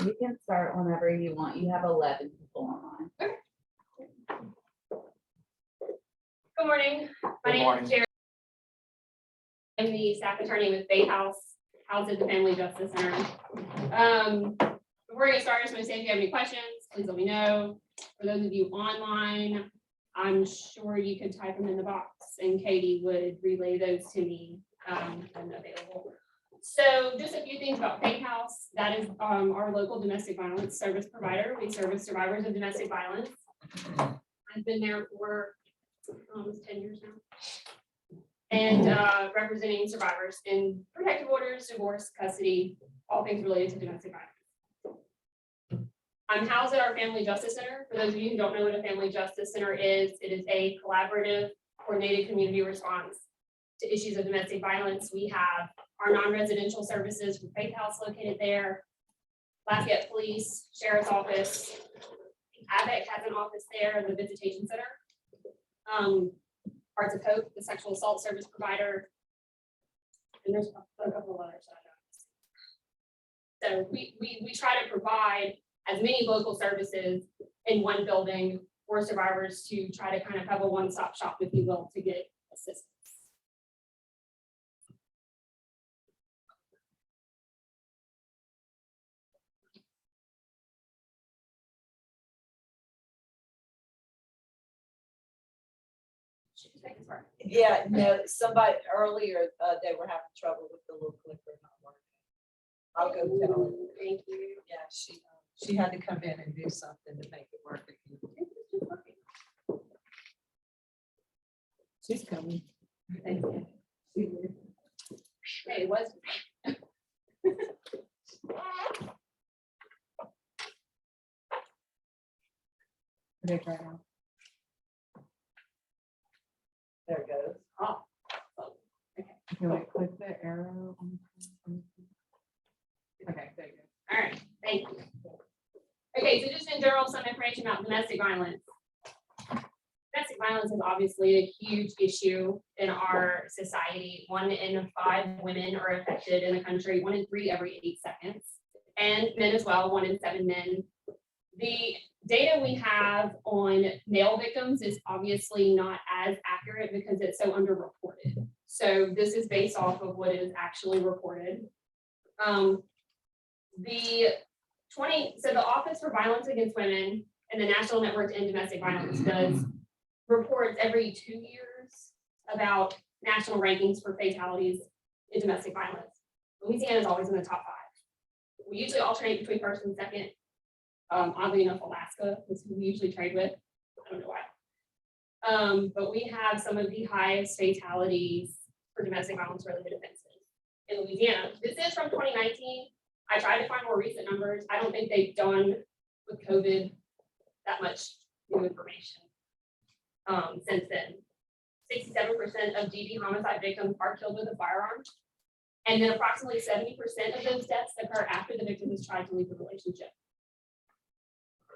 You can start whenever you want. You have 11 people online. Good morning. My name is Geralyn. I'm the staff attorney with Bay House, Housing and Family Justice Center. Before we get started, I just want to say if you have any questions, please let me know. For those of you online, I'm sure you could type them in the box and Katie would relay those to me when available. So just a few things about Bay House. That is our local domestic violence service provider. We service survivors of domestic violence. I've been there for almost 10 years now. And representing survivors in protective orders, divorce, custody, all things related to domestic violence. I'm housed at our Family Justice Center. For those of you who don't know what a Family Justice Center is, it is a collaborative, coordinated community response to issues of domestic violence. We have our non-residential services from Faith House located there, Lafayette Police, Sheriff's Office, AVEC has an office there, the Visitation Center. Hearts of Hope, the sexual assault service provider, and there's a couple of others that I don't see. So we try to provide as many local services in one building for survivors to try to kind of have a one-stop shop, if you will, to get assistance. Yeah, no, somebody earlier, they were having trouble with the little clicker not working. I'll go tell her. Thank you. Yeah, she had to come in and do something to make it work again. She's coming. Thank you. Hey, it was. There it goes. There it goes. Oh. Can we click the arrow? Okay, there you go. All right, thank you. Okay, so just in general, some information about domestic violence. Domestic violence is obviously a huge issue in our society. 1 in 5 women are affected in the country, 1 in 3 every 8 seconds. And men as well, 1 in 7 men. The data we have on male victims is obviously not as accurate because it's so underreported. So this is based off of what is actually reported. The Office for Violence Against Women and the National Network to End Domestic Violence does reports every 2 years about national rankings for fatalities in domestic violence. Louisiana is always in the top 5. We usually alternate between first and second. Oddly enough, Alaska is who we usually trade with. I don't know why. But we have some of the highest fatalities for domestic violence related offenses in Louisiana. This is from 2019. I tried to find more recent numbers. I don't think they've done with COVID that much new information since then. 67% of DV homicide victims are killed with a firearm. And then approximately 70% of those deaths occur after the victim has tried to leave the relationship.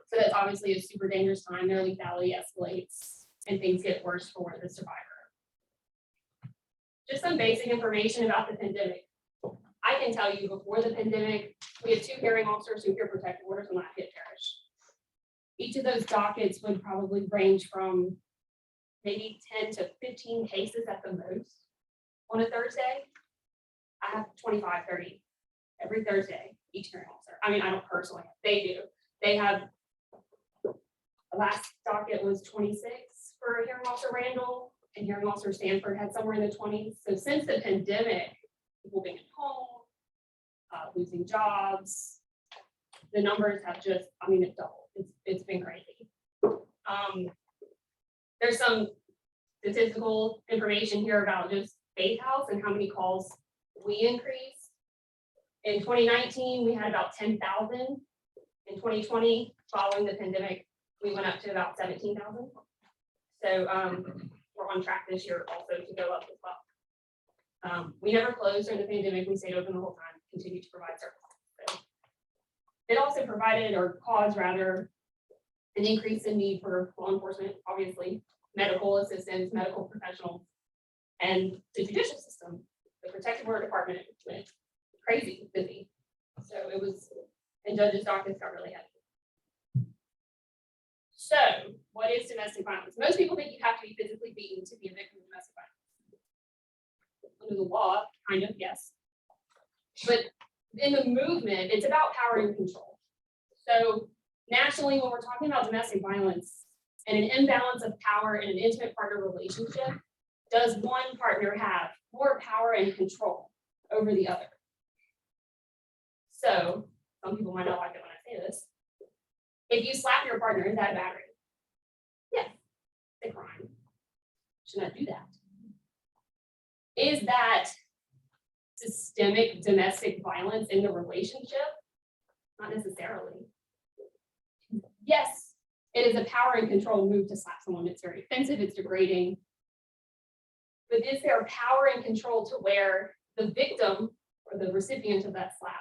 So that's obviously a super dangerous time. Their lethality escalates and things get worse for the survivor. Just some basic information about the pandemic. I can tell you before the pandemic, we had 2 hearing officers who hear protective orders on Lafayette Parish. Each of those dockets would probably range from maybe 10 to 15 cases at the most on a Thursday. I have 25, 30 every Thursday, each hearing officer. I mean, I don't personally, they do. They have, the last docket was 26 for hearing officer Randall, and hearing officer Stanford had somewhere in the 20s. So since the pandemic, people being at home, losing jobs, the numbers have just, I mean, it doubled. It's been crazy. There's some statistical information here about just Faith House and how many calls we increased. In 2019, we had about 10,000. In 2020, following the pandemic, we went up to about 17,000. So we're on track this year also to go up as well. We never closed during the pandemic. We stayed open the whole time, continued to provide services. So it also provided, or caused rather, an increase in need for law enforcement, obviously, medical assistance, medical professionals, and the judicial system. The protective order department went crazy busy. So it was and judges' dockets got really heavy. So, what is domestic violence? Most people think you have to be physically beaten to be a victim of domestic violence. Under the law, kind of, yes. But in the movement, it's about power and control. So nationally, when we're talking about domestic violence and an imbalance of power in an intimate partner relationship, does one partner have more power and control over the other? So some people might not like it when I say this. If you slap your partner, is that battery? Yes, it's a crime. Should not do that. Is that systemic domestic violence in the relationship? Not necessarily. Yes, it is a power and control move to slap someone. It's very offensive, it's degrading. But is there power and control to where the victim or the recipient of that slap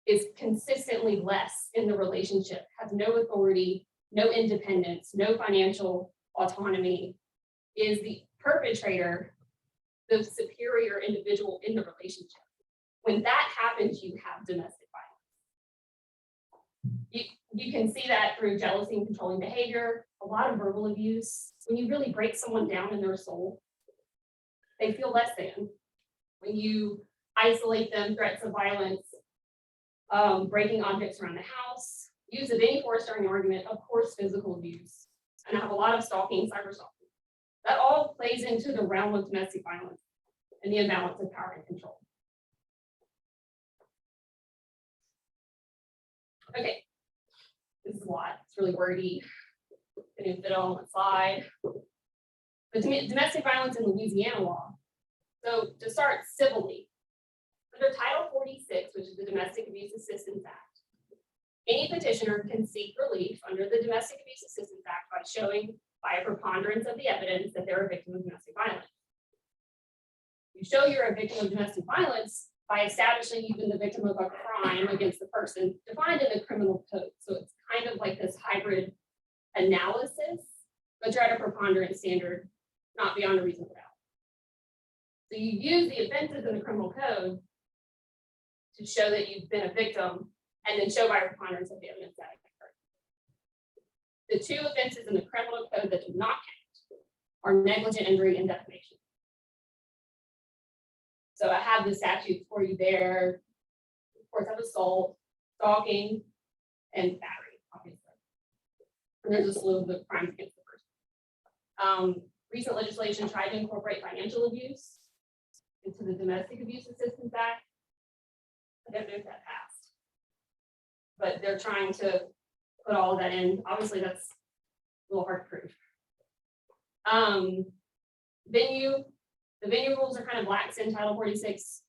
is consistently less in the relationship, has no authority, no independence, no financial autonomy, is the perpetrator the superior individual in the relationship? When that happens, you have domestic violence. You can see that through jealousy and controlling behavior, a lot of verbal abuse. When you really break someone down in their soul, they feel less than. When you isolate them, threats of violence, breaking objects around the house, use of any force during an argument, of course, physical abuse. And I have a lot of stalking, cyber stalking. That all plays into the realm of domestic violence and the imbalance of power and control. Okay, this is a lot. It's really wordy. Didn't fit on one slide. But domestic violence in Louisiana law. So to start civilly, under Title 46, which is the Domestic Abuse Assistance Act, any petitioner can seek relief under the Domestic Abuse Assistance Act by showing by a preponderance of the evidence that they're a victim of domestic violence. You show you're a victim of domestic violence by establishing you've been the victim of a crime against the person defined in the criminal code. So it's kind of like this hybrid analysis, but you're at a preponderance standard, not beyond a reasonable doubt. So you use the offenses in the criminal code to show that you've been a victim, and then show by a preponderance of the evidence that it occurred. The two offenses in the criminal code that do not count are negligent injury and defamation. So I have the statutes for you there. Of course, I have assault, stalking, and battery, obviously. And there's a slew of the crimes against the person. Recent legislation tried to incorporate financial abuse into the Domestic Abuse Assistance Act. I don't know if that passed, but they're trying to put all of that in. Obviously, that's a little hard to prove. The venue rules are kind of lax in Title 46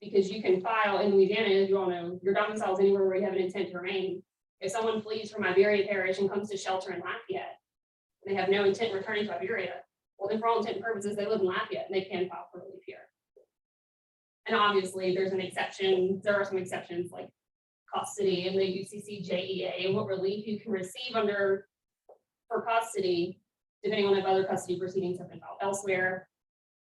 because you can file in Louisiana, as you all know, your domicile is anywhere where you have an intent to remain. If someone flees from Iberia Parish and comes to shelter in Lafayette, and they have no intent returning to Iberia, well, then for all intent and purposes, they live in Lafayette and they can file for relief here. And obviously, there's an exception. There are some exceptions like custody and the UCC JEA and what relief you can receive under for custody, depending on if other custody proceedings have been filed elsewhere.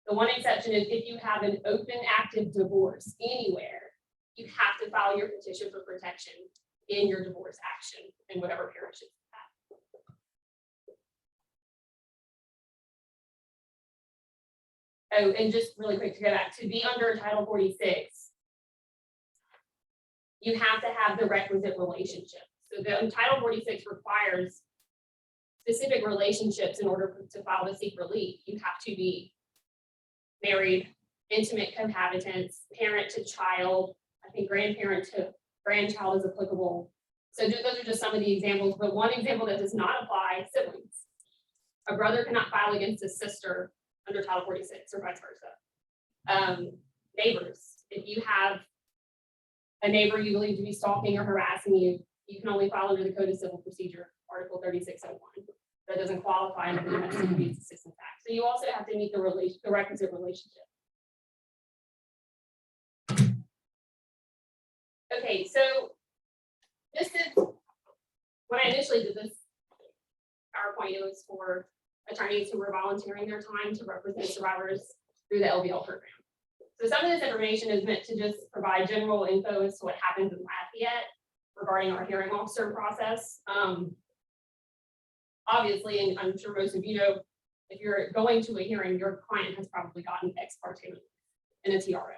The one exception is if you have an open active divorce anywhere, you have to file your petition for protection in your divorce action in whatever parish it's at. Oh, and just really quick to go back, to be under Title 46, you have to have the requisite relationship. So the Title 46 requires specific relationships in order to file the seek relief. You have to be married, intimate cohabitants, parent to child, I think grandparent to grandchild is applicable. So those are just some of the examples, but one example that does not apply, siblings. A brother cannot file against a sister under Title 46 or vice versa. Neighbors, if you have a neighbor you believe to be stalking or harassing you, you can only file under the Code of Civil Procedure, Article 3601. That doesn't qualify under the Domestic Abuse Assistance Act. So you also have to meet the requisite relationship. Okay, so this is, when I initially did this PowerPoint, it was for attorneys who were volunteering their time to represent survivors through the LVL program. So some of this information is meant to just provide general info as to what happens in Lafayette regarding our hearing officer process. Obviously, and I'm sure most of you know, if you're going to a hearing, your client has probably gotten ex parte relief in a TRO.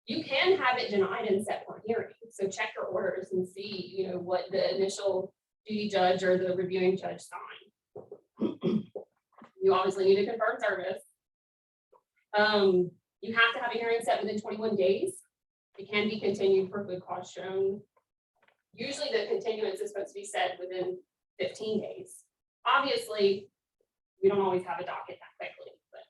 You can have it denied and set for hearing. So check your orders and see, you know, what the initial duty judge or the reviewing judge signed. You obviously need to confirm service. You have to have a hearing set within 21 days. It can be continued for good cause shown. Usually the continuance is supposed to be set within 15 days. Obviously, we don't always have a docket that quickly, but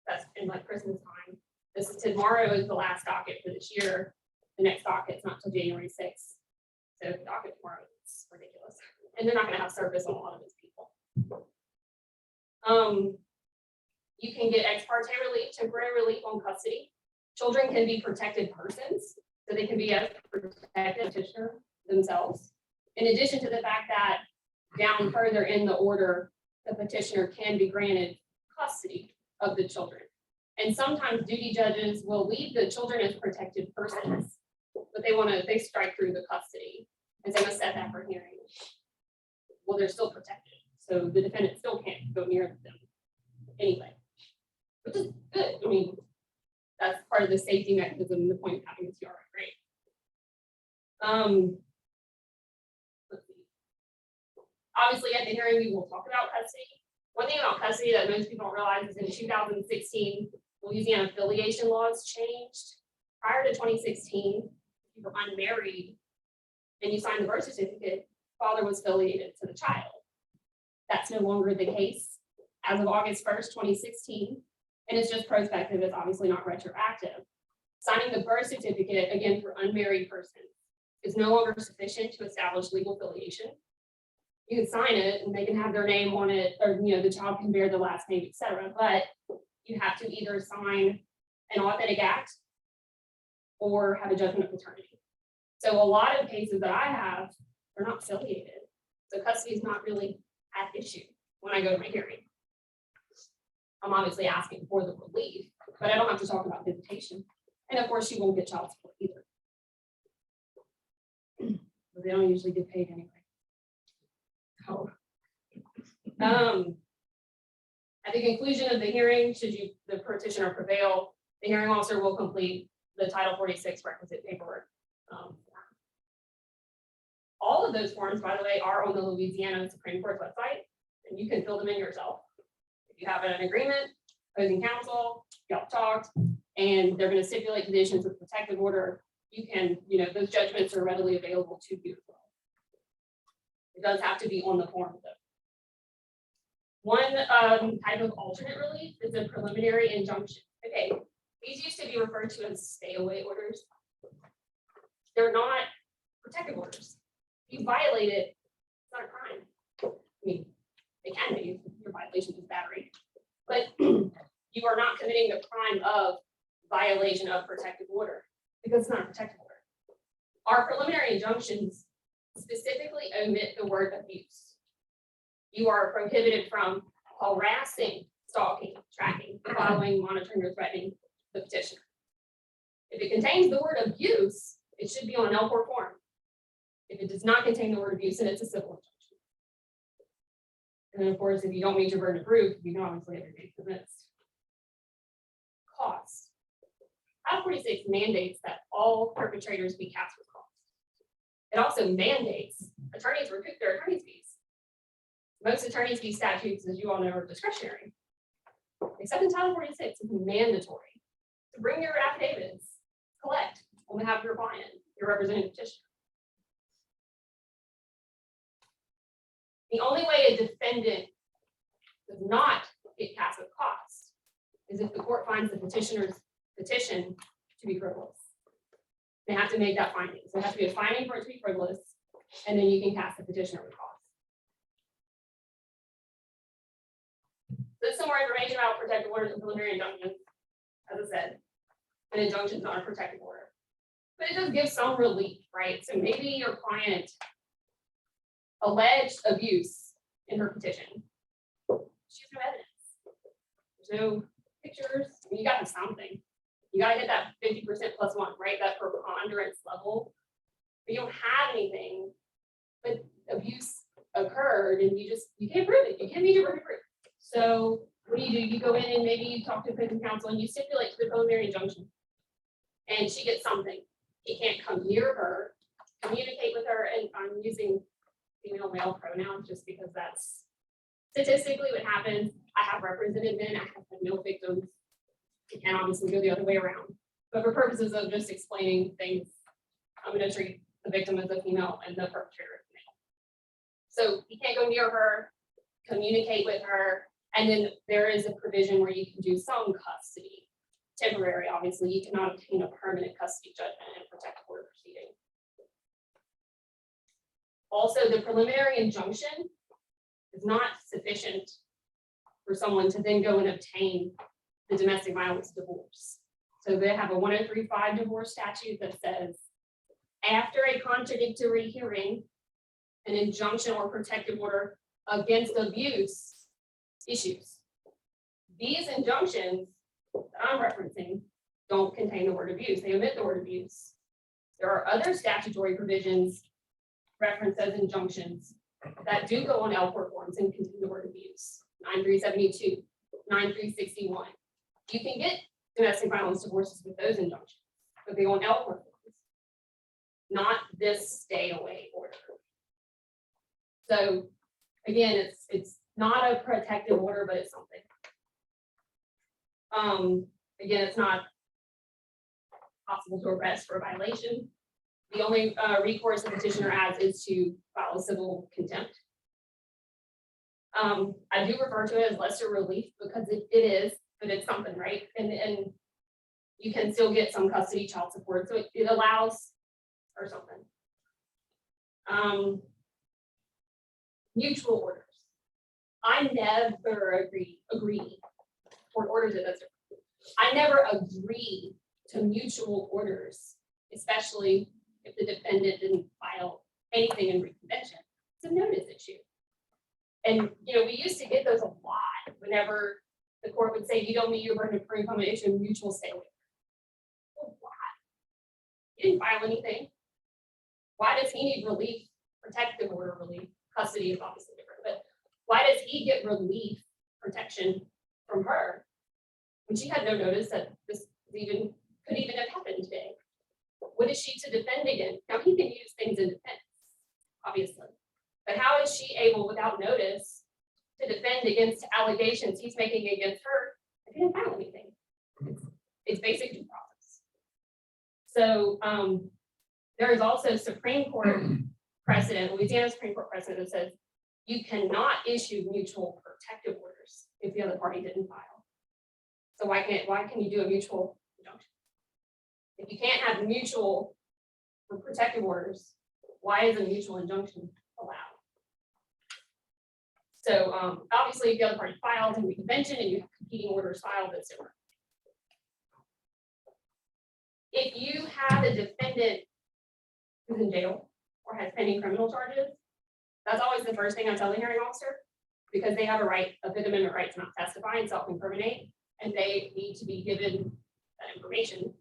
that's in like Christmas time. This is tomorrow is the last docket for this year. The next docket's not till January 6th. So the docket tomorrow is ridiculous. And they're not gonna have service on a lot of those people. You can get ex parte relief, temporary relief on custody. Children can be protected persons, so they can be a protected petitioner themselves. In addition to the fact that down further in the order, the petitioner can be granted custody of the children. And sometimes duty judges will leave the children as protected persons, but they strike through the custody and they must set that for hearing. Well, they're still protected, so the defendant still can't go near them anyway, which is good. I mean, that's part of the safety mechanism, the point of having the TRO, right? Let's see. Obviously, at the hearing, we will talk about custody. One thing about custody that most people don't realize is in 2016, Louisiana affiliation laws changed. Prior to 2016, if you were unmarried and you signed the birth certificate, father was affiliated to the child. That's no longer the case as of August 1st, 2016. And it's just prospective, it's obviously not retroactive. Signing the birth certificate, again, for unmarried persons, is no longer sufficient to establish legal affiliation. You can sign it and they can have their name on it, or you know, the child can bear the last name, etc. But you have to either sign an authentic act or have a judgment of paternity. So a lot of cases that I have are not affiliated. So custody is not really at issue when I go to my hearing. I'm obviously asking for the relief, but I don't have to talk about visitation. And of course, she won't get child support either. But they don't usually get paid anyway. So, at the conclusion of the hearing, should the petitioner prevail, the hearing officer will complete the Title 46 requisite paperwork. All of those forms, by the way, are on the Louisiana Supreme Court's website, and you can fill them in yourself. If you have an agreement, opposing counsel, y'all talked, and they're going to stipulate conditions with protective order, you can, you know, those judgments are readily available to you as well. It does have to be on the form though. One type of alternate relief is a preliminary injunction. Okay, these used to be referred to as stay away orders. They're not protective orders. If you violate it, it's not a crime. I mean, it can be, your violation is battery, but you are not committing the crime of violation of protective order because it's not a protective order. Our preliminary injunctions specifically omit the word abuse. You are prohibited from harassing, stalking, tracking, following, monitoring, or threatening the petitioner. If it contains the word abuse, it should be on an L4 form. If it does not contain the word abuse, then it's a civil injunction. And then of course, if you don't meet your burden of proof, you can obviously have your case dismissed. Cost. Title 46 mandates that all perpetrators be cast with costs. It also mandates attorneys recoup their attorney's fees. Most attorney's fee statutes, as you all know, are discretionary. Except in Title 46, it's mandatory to bring your affidavits, collect on behalf of your client, your representing petitioner. The only way a defendant does not get cast with costs is if the court finds the petitioner's petition to be frivolous. They have to make that finding. So it has to be a finding for it to be frivolous, and then you can cast the petitioner with costs. There's some more information about protective orders and preliminary injunctions. As I said, an injunction is not a protective order, but it does give some relief, right? So maybe your client alleged abuse in her petition. She has no evidence. There's no pictures, you gotta have something. You gotta hit that 50% plus one, right? That preponderance level. But you don't have anything, but abuse occurred and you can't prove it. You can't meet your burden of proof. So what do? You go in and maybe you talk to opposing counsel and you stipulate to the preliminary injunction. And she gets something. He can't come near her, communicate with her, and I'm using female male pronouns just because that's statistically what happens. I have represented men, I have had male victims. It can obviously go the other way around. But for purposes of just explaining things, I'm gonna treat the victim as a female and the perpetrator as a male. So you can't go near her, communicate with her, and then there is a provision where you can do some custody. Temporary, obviously, you cannot obtain a permanent custody judgment in a protective order proceeding. Also, the preliminary injunction is not sufficient for someone to then go and obtain the domestic violence divorce. So they have a 1035 divorce statute that says, after a contradictory hearing, an injunction or protective order against abuse issues. These injunctions that I'm referencing don't contain the word abuse. They omit the word abuse. There are other statutory provisions referenced as injunctions that do go on L court forms and contain the word abuse. 9372, 9361. You can get domestic violence divorces with those injunctions, but they go on L court forms, not this stay away order. So again, it's not a protective order, but it's something. Again, it's not possible to arrest for a violation. The only recourse the petitioner has is to file a civil contempt. I do refer to it as lesser relief because it is, but it's something, right? And you can still get some custody child support, so it allows or something. Mutual orders. I never agree or orders it. I never agree to mutual orders, especially if the defendant didn't file anything in reconvention. It's a notice issue. And we used to get those a lot whenever the court would say you don't meet your burden of proof, I'm gonna issue a mutual stay away. Well, why? You didn't file anything. Why does he need relief? Protective order relief. Custody is obviously different, but why does he get relief protection from her when she had no notice that this could even have happened today? What is she to defend against? Now he can use things in defense, obviously, but how is she able without notice to defend against allegations he's making against her if he didn't file anything? It's basic due process. So there is also Supreme Court precedent, Louisiana Supreme Court precedent that says you cannot issue mutual protective orders if the other party didn't file. So why can you do a mutual injunction? If you can't have mutual protective orders, why is a mutual injunction allowed? So obviously if the other party files in reconvention and you have competing orders filed, that's different. If you have a defendant who's in jail or has pending criminal charges, that's always the first thing I tell the hearing officer, because they have a right, a Fifth Amendment right to not testify and self-incriminate, and they need to be given that information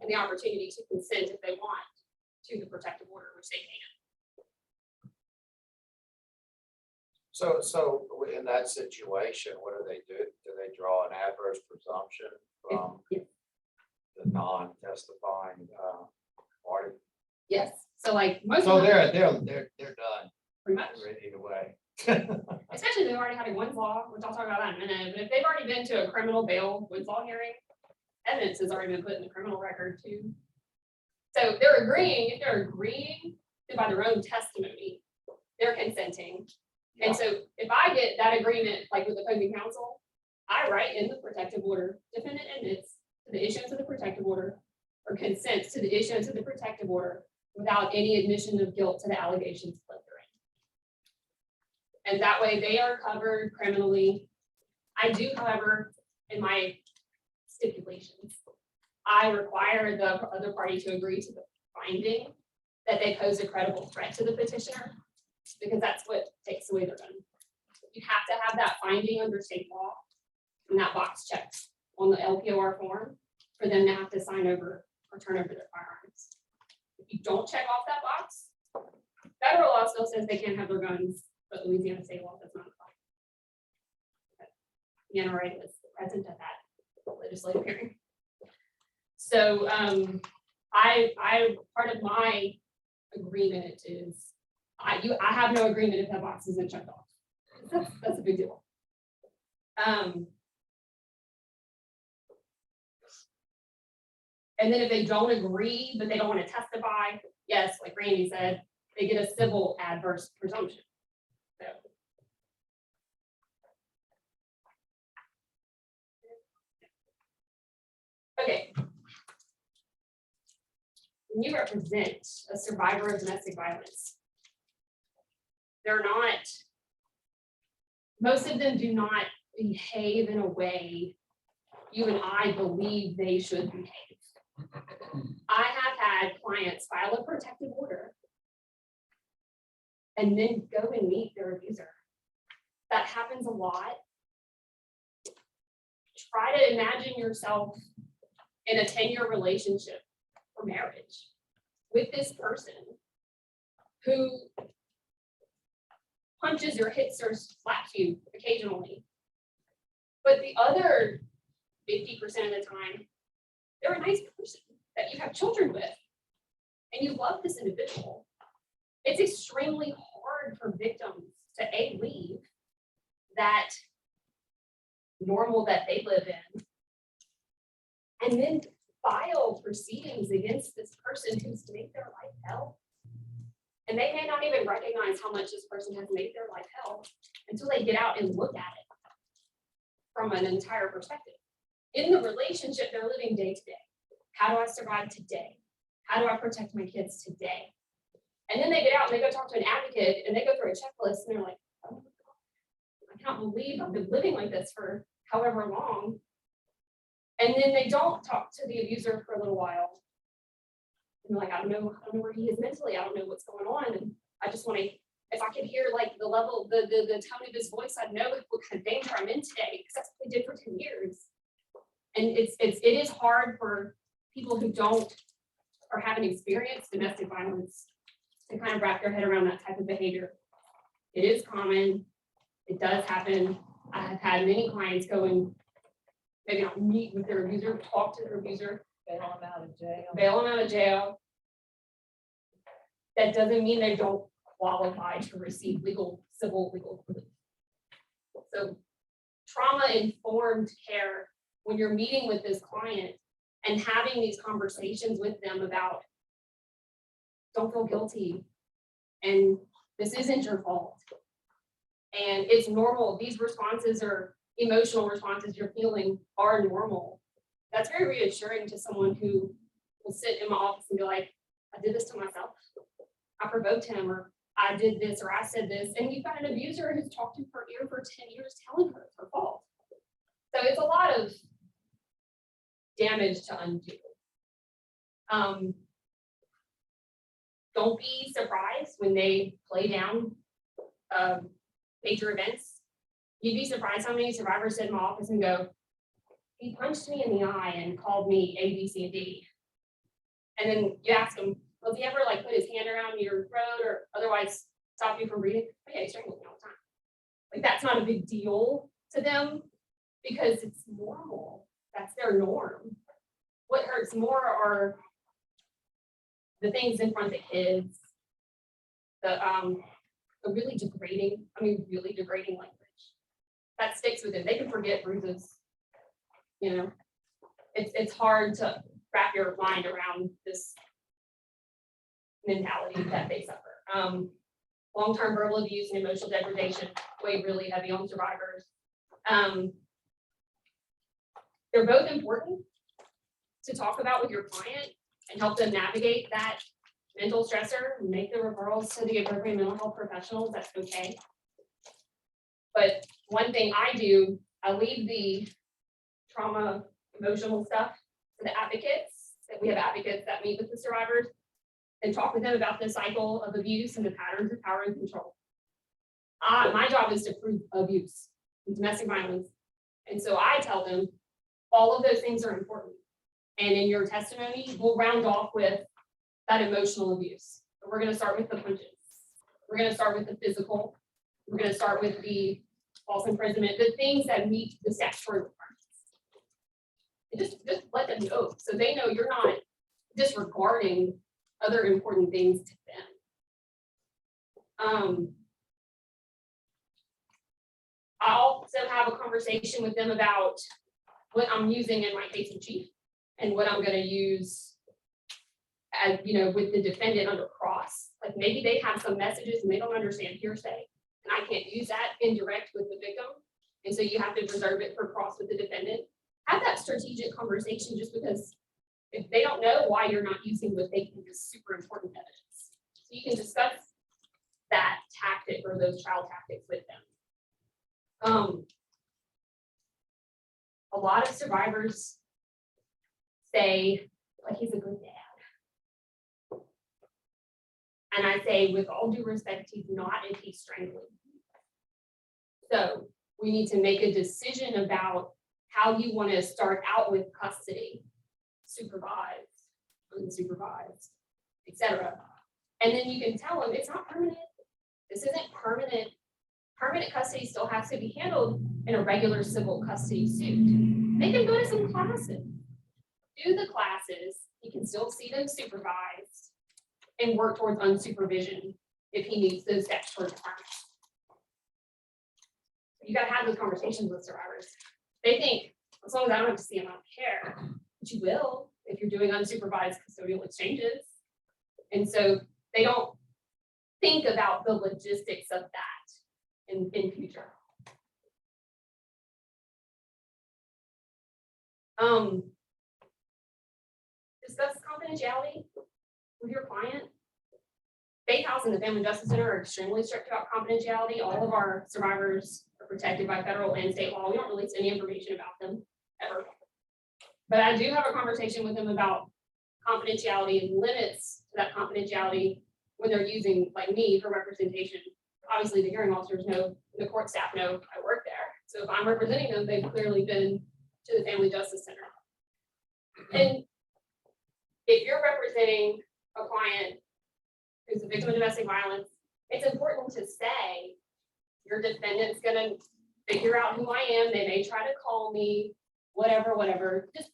and the opportunity to consent if they want to the protective order, which they can. So in that situation, what do? Do they draw an adverse presumption from the non-testifying party? Yes, so like most So of them, they're done pretty much, either way. especially if they've already had a Wins law, which I'll talk about that in a minute, but if they've already been to a criminal bail Wins law hearing, evidence has already been put in the criminal record too. So if they're agreeing by their own testimony, they're consenting. And so if I get that agreement, like with the opposing counsel, I write in the protective order, defendant admits to the issuance of the protective order or consents to the issuance of the protective order without any admission of guilt to the allegations pled therein. And that way they are covered criminally. I do, however, in my stipulations, I require the other party to agree to the finding that they pose a credible threat to the petitioner, because that's what takes away their gun. You have to have that finding under state law, and that box checks on the LPOR form for them to have to sign over or turn over their firearms. If you don't check off that box, federal law still says they can't have their guns, but Louisiana state law does not apply. The NRA was present at that legislative hearing. So I part of my agreement is I have no agreement if that box isn't checked off. That's a big deal. And then if they don't agree, but they don't want to testify, yes, like Randy said, they get a civil adverse presumption. So. Okay. When you represent a survivor of domestic violence, they're not, most of them do not behave in a way you and I believe they should behave. I have had clients file a protective order and then go and meet their abuser. That happens a lot. Try to imagine yourself in a 10-year relationship or marriage with this person who punches or hits or slaps you occasionally. But the other 50% of the time, they're a nice person that you have children with and you love this individual. It's extremely hard for victims to leave that normal that they live in and then file proceedings against this person who's made their life hell. And they may not even recognize how much this person has made their life hell until they get out and look at it from an entire perspective. In the relationship, they're living day to day. How do I survive today? How do I protect my kids today? And then they get out and they go talk to an advocate and they go through a checklist and they're like, oh my God, I can't believe I've been living like this for however long. And then they don't talk to the abuser for a little while. And they're like, I don't know where he is mentally. I don't know what's going on. And I just want to, if I could hear like the level, the tone of his voice, I'd know what kind of danger I'm in today, because that's what they did for 10 years. And it is hard for people who don't or haven't experienced domestic violence to kind of wrap their head around that type of behavior. It is common. It does happen. I have had many clients go and maybe not meet with their abuser, talk to their abuser, Bail them out of jail. bail them out of jail. That doesn't mean they don't qualify to receive civil legal relief. So trauma-informed care, when you're meeting with this client and having these conversations with them about, don't feel guilty, and this isn't your fault, and it's normal. These responses or emotional responses you're feeling are normal. That's very reassuring to someone who will sit in my office and be like, I did this to myself. I provoked him, or I did this, or I said this. And you've got an abuser who's talked to her ear for 10 years telling her it's her fault. So it's a lot of damage to undo. Don't be surprised when they play down major events. You'd be surprised how many survivors sit in my office and go, he punched me in the eye and called me A, B, C, and D. And then you ask him, was he ever like put his hand around your throat or otherwise stop you from breathing? Oh, yeah, he strangled me all the time. Like, that's not a big deal to them because it's normal. That's their norm. What hurts more are the things in front of the kids, the really degrading language that sticks with them. They can forget bruises. You know, it's hard to wrap your mind around this mentality that they suffer. Long-term verbal abuse and emotional degradation weigh really heavy on survivors. They're both important to talk about with your client and help them navigate that mental stressor and make the referrals to the appropriate mental health professionals. That's okay. But one thing I do, I leave the trauma, emotional stuff to the advocates. That we have advocates that meet with the survivors and talk with them about the cycle of abuse and the patterns of power and control. My job is to prove abuse and domestic violence. And so I tell them all of those things are important. And in your testimony, we'll round off with that emotional abuse. But we're gonna start with the punches. We're gonna start with the physical. We're gonna start with the false imprisonment, the things that meet the statutory requirements. And just let them know, so they know you're not disregarding other important things to them. I also have a conversation with them about what I'm using in my case in chief and what I'm gonna use as, with the defendant under cross. Like maybe they have some messages and they don't understand hearsay, and I can't use that indirect with the victim. And so you have to reserve it for cross with the defendant. Have that strategic conversation, just because if they don't know why you're not using what they think is super important evidence. So you can discuss that tactic or those trial tactics with them. A lot of survivors say, like, he's a good dad. And I say, with all due respect, he's not if he's strangling. So we need to make a decision about how you want to start out with custody, supervised, unsupervised, etc. And then you can tell them it's not permanent. This isn't permanent. Permanent custody still has to be handled in a regular civil custody suit. They can go to some classes, do the classes. He can still see them supervised and work towards unsupervision if he meets those statutory requirements. You gotta have those conversations with survivors. They think, as long as I don't have to see him, I don't care. But you will if you're doing unsupervised custodial exchanges. And so they don't think about the logistics of that in future. Discuss confidentiality with your client. Faith House and the Family Justice Center are extremely strict about confidentiality. All of our survivors are protected by federal and state law. We don't release any information about them ever. But I do have a conversation with them about confidentiality and limits to that confidentiality when they're using, like me, for representation. Obviously, the hearing officers know, the court staff know I work there. So if I'm representing them, they've clearly been to the Family Justice Center. And if you're representing a client who's a victim of domestic violence, it's important to say your defendant's gonna figure out who I am. They may try to call me, whatever. Just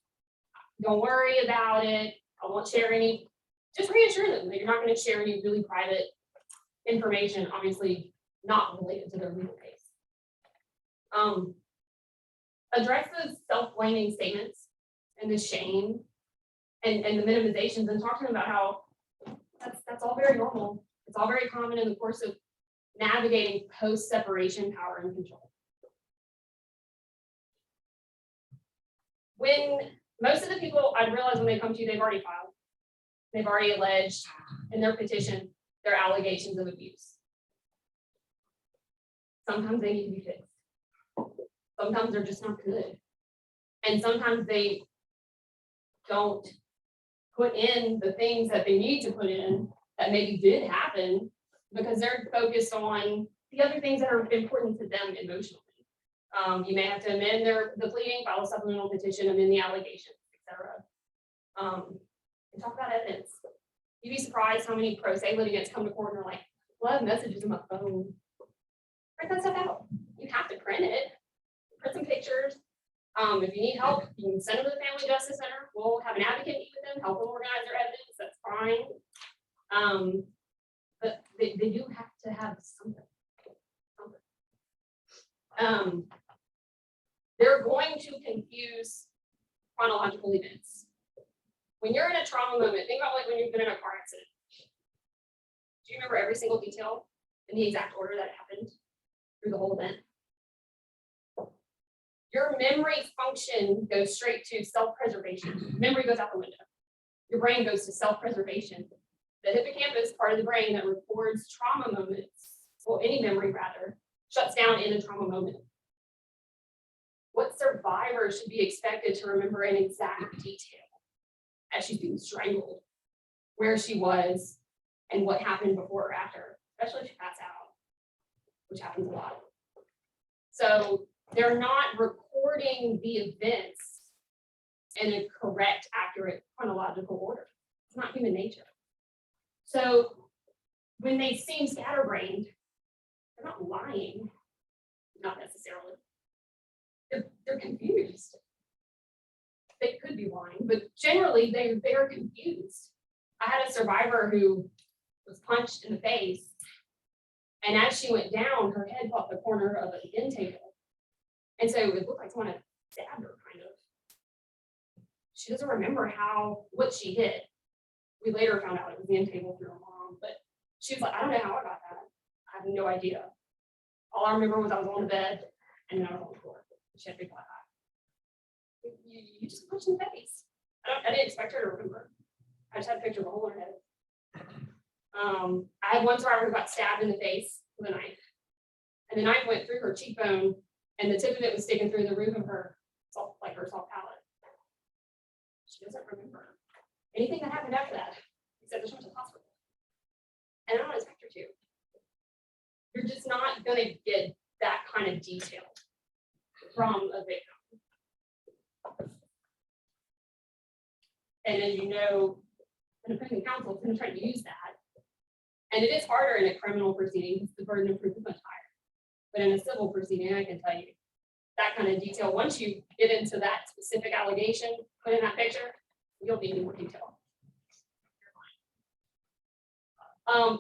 don't worry about it. I won't share any. Just reassure them that you're not going to share any really private information, obviously not related to their legal case. Address those self-blaming statements and the shame and the minimizations, and talk to them about how that's all very normal. It's all very common in the course of navigating post-separation power and control. When most of the people, I realize when they come to you, they've already filed. They've already alleged in their petition their allegations of abuse. Sometimes they need to be fixed. Sometimes they're just not good. And sometimes they don't put in the things that they need to put in that maybe did happen because they're focused on the other things that are important to them emotionally. You may have to amend the pleading, file a supplemental petition, amend the allegations, etc. And talk about evidence. You'd be surprised how many pro se litigants come to court and are like, well, I have messages in my phone. Print that stuff out. You have to print it. Print some pictures. If you need help, you can send them to the Family Justice Center. We'll have an advocate meet with them, help them organize their evidence. That's fine. But they do have to have something. They're going to confuse chronological events. When you're in a trauma moment, think about like when you've been in a car accident. Do you remember every single detail in the exact order that it happened through the whole event? Your memory function goes straight to self-preservation. Memory goes out the window. Your brain goes to self-preservation. The hippocampus, part of the brain that records trauma moments, or any memory rather, shuts down in a trauma moment. What survivor should be expected to remember in exact detail as she's being strangled, where she was, and what happened before or after, especially if she passed out, which happens a lot. So they're not recording the events in a correct, accurate chronological order. It's not human nature. So when they seem scatterbrained, they're not lying, not necessarily. They're confused. They could be lying, but generally they're confused. I had a survivor who was punched in the face, and as she went down, her head caught the corner of an end table. And so it looked like someone had stabbed her, kind of. She doesn't remember what she hit. We later found out it was the end table through her mom, but she was like, I don't know how I got that. I have no idea. All I remember was I was on the bed and then I was on the floor. She had a big black eye. You just punched in the face. I didn't expect her to remember. I just had a picture of a hole in her head. I had one survivor who got stabbed in the face with a knife. And the knife went through her cheekbone and the tip of it was sticking through the roof of her soft palate. She doesn't remember anything that happened after that, except that she went to the hospital. And I don't expect her to. You're just not gonna get that kind of detail from a victim. And as you know, an opposing counsel is gonna try to use that. And it is harder in a criminal proceeding because the burden of proof is much higher. But in a civil proceeding, I can tell you that kind of detail, once you get into that specific allegation, put in that picture, you'll need more detail.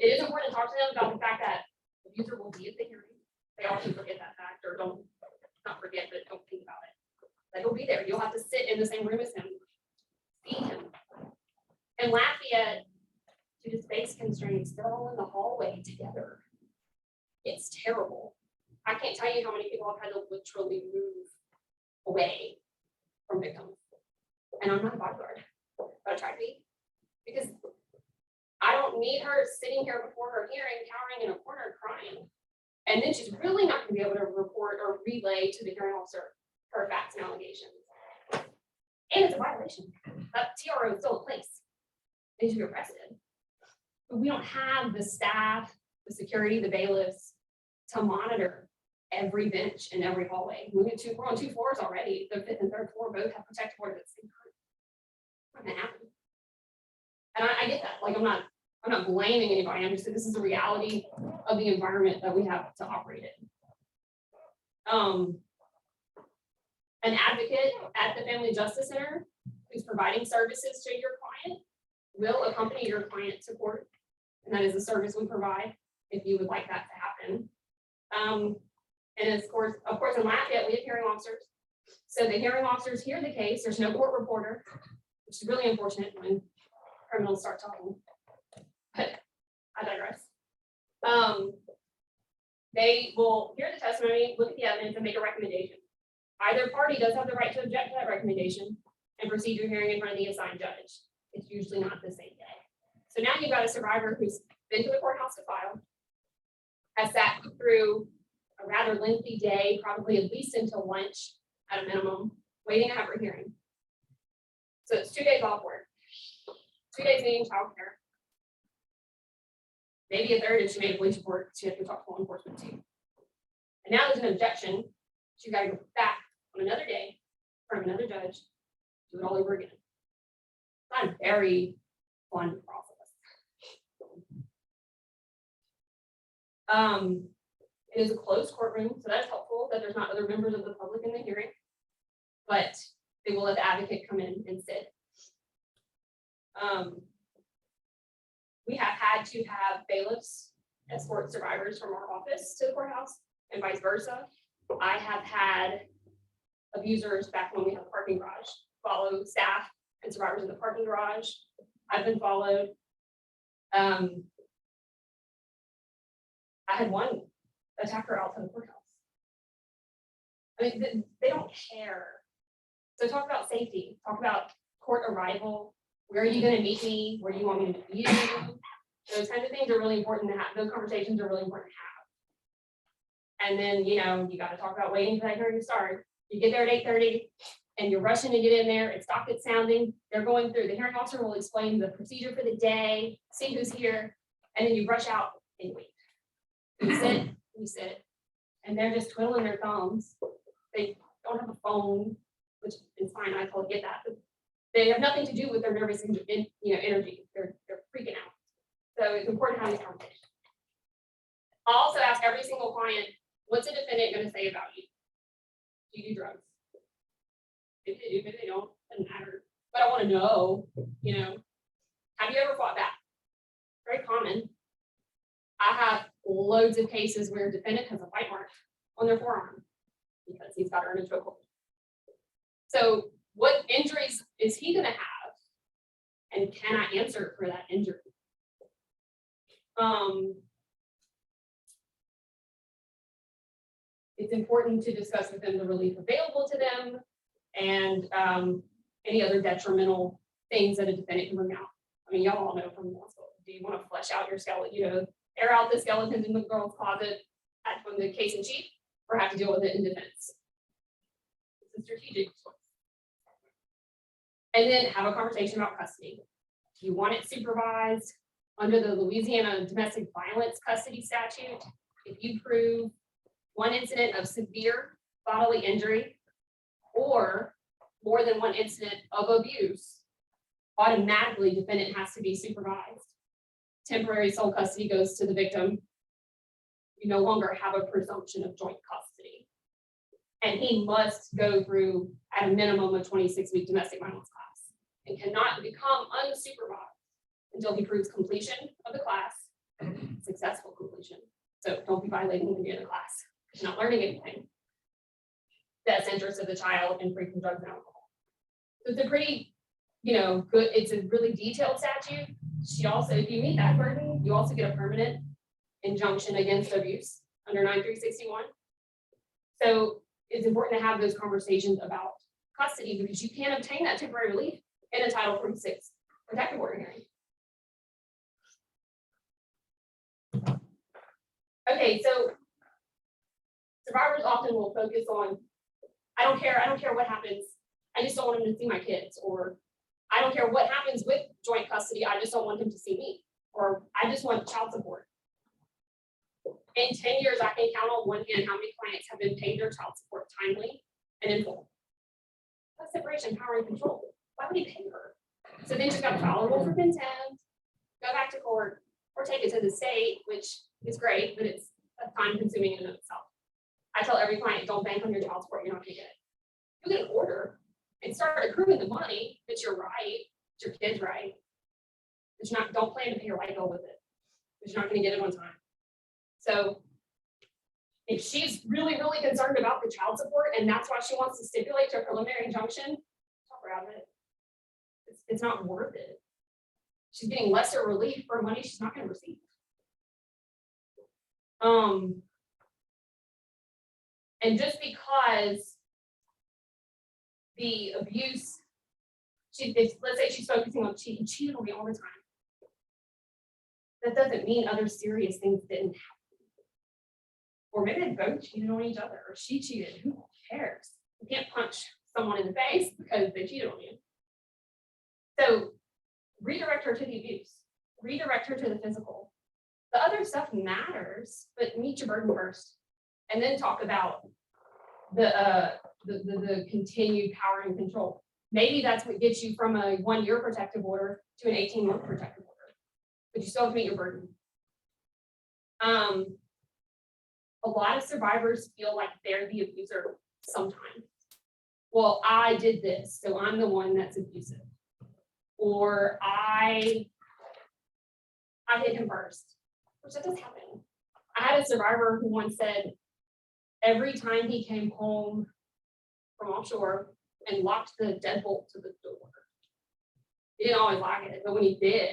It is important to talk to them about the fact that the abuser will be at the hearing. They often forget that fact, or not forget, but don't think about it. Like, he'll be there. You'll have to sit in the same room as him, see him. And Lafayette, due to space constraints, they're all in the hallway together. It's terrible. I can't tell you how many people have had to literally move away from victims. And I'm not a bodyguard, but I try to be. Because I don't need her sitting here before her hearing, cowering in a corner crying. And then she's really not gonna be able to report or relay to the hearing officer her facts and allegations. And it's a violation. That TRO is still in place. They should be arrested. But we don't have the staff, the security, the bailiffs to monitor every bench in every hallway. We're on 2 floors already. The 5th and 3rd floor both have protective orders at the same time. Not gonna happen. And I get that. Like, I'm not blaming anybody. I'm just saying this is the reality of the environment that we have to operate in. An advocate at the Family Justice Center who's providing services to your client will accompany your client to court. And that is a service we provide if you would like that to happen. And of course, in Lafayette, we have hearing officers. So the hearing officers hear the case. There's no court reporter, which is really unfortunate when criminals start talking. But I digress. They will hear the testimony, look at the evidence, and make a recommendation. Either party does have the right to object to that recommendation and proceed to a hearing in front of the assigned judge. It's usually not the same day. So now you've got a survivor who's been to the courthouse to file, has sat through a rather lengthy day, probably at least until lunch at a minimum, waiting to have her hearing. So it's 2 days off work, 2 days needing childcare. Maybe a third if she made a police report, she had to talk to law enforcement too. And now there's an objection. She got to go back on another day in front of another judge, do it all over again. It's not a very fun process. It is a closed courtroom, so that's helpful that there's not other members of the public in the hearing, but they will let the advocate come in and sit. We have had to have bailiffs escort survivors from our office to the courthouse and vice versa. I have had abusers back when we had a parking garage follow staff and survivors in the parking garage. I've been followed. I had one attacker outside the courthouse. I mean, they don't care. So talk about safety, talk about court arrival. Where are you going to meet me? Where do you want me to meet you? Those kinds of things are really important to have. Those conversations are really important to have. And then, you got to talk about waiting for that hearing to start. You get there at 8:30 and you're rushing to get in there. It's docket sounding. They're going through. The hearing officer will explain the procedure for the day, see who's here, and then you rush out and wait. You sit, and they're just twiddling their thumbs. They don't have a phone, which is fine. I totally get that. But They have nothing to do with their nervous energy. They're freaking out. So it's important to have these conversations. I'll also ask every single client, what's a defendant going to say about you? Do you do drugs? If they do, if they don't, doesn't matter. But I want to know, have you ever fought back? Very common. I have loads of cases where a defendant has a bite mark on their forearm because he's got her in a chokehold. So what injuries is he going to have? And can I answer for that injury? It's important to discuss with them the relief available to them and any other detrimental things that a defendant can bring out. I mean, y'all all know from law school. Do you want to flesh out your skeleton, air out the skeletons in the girl's closet from the case in chief, or have to deal with it in defense? It's a strategic choice. And then have a conversation about custody. Do you want it supervised under the Louisiana domestic violence custody statute? If you prove one incident of severe bodily injury or more than one incident of abuse, automatically defendant has to be supervised. Temporary sole custody goes to the victim. You no longer have a presumption of joint custody. And he must go through at a minimum a 26-week domestic violence class and cannot become unsupervised until he proves completion of the class, successful completion. So don't be violating the end of the class. You're not learning anything. Best interest of the child and free from drugs and alcohol. So it's a pretty, good, it's a really detailed statute. She also, if you meet that burden, you also get a permanent injunction against abuse under 9361. So it's important to have those conversations about custody because you can't obtain that temporary relief in a Title 46 protective order hearing. Okay, so survivors often will focus on, I don't care what happens, I just don't want him to see my kids, or I don't care what happens with joint custody, I just don't want him to see me, or I just want child support. In 10 years, I can count on one hand how many clients have been paid their child support timely and in full. That's separation, power, and control. Why would he pay her? So then she's got to file a rule for contempt, go back to court, or take it to the state, which is great, but it's time consuming in and of itself. I tell every client, don't bank on your child support, you're not gonna get it. You get an order and start accruing the money that you're right, that your kid's right. But you're not, don't plan to pay your light bill with it, because you're not gonna get it on time. So if she's really, really concerned about the child support and that's why she wants to stipulate to a preliminary injunction, talk her out of it. It's not worth it. She's getting lesser relief for money she's not gonna receive. And just because the abuse, let's say she's focusing on cheating, cheated on me all the time. That doesn't mean other serious things didn't happen. Or maybe they both cheated on each other, or she cheated, who cares? You can't punch someone in the face because they cheated on you. So redirect her to the abuse, redirect her to the physical. The other stuff matters, but meet your burden first. And then talk about the continued power and control. Maybe that's what gets you from a 1-year protective order to an 18-month protective order, but you still have to meet your burden. A lot of survivors feel like they're the abuser sometimes. Well, I did this, so I'm the one that's abusive. Or I hit him first, which that does happen. I had a survivor who once said, every time he came home from offshore and locked the deadbolt to the door, he didn't always like it, but when he did,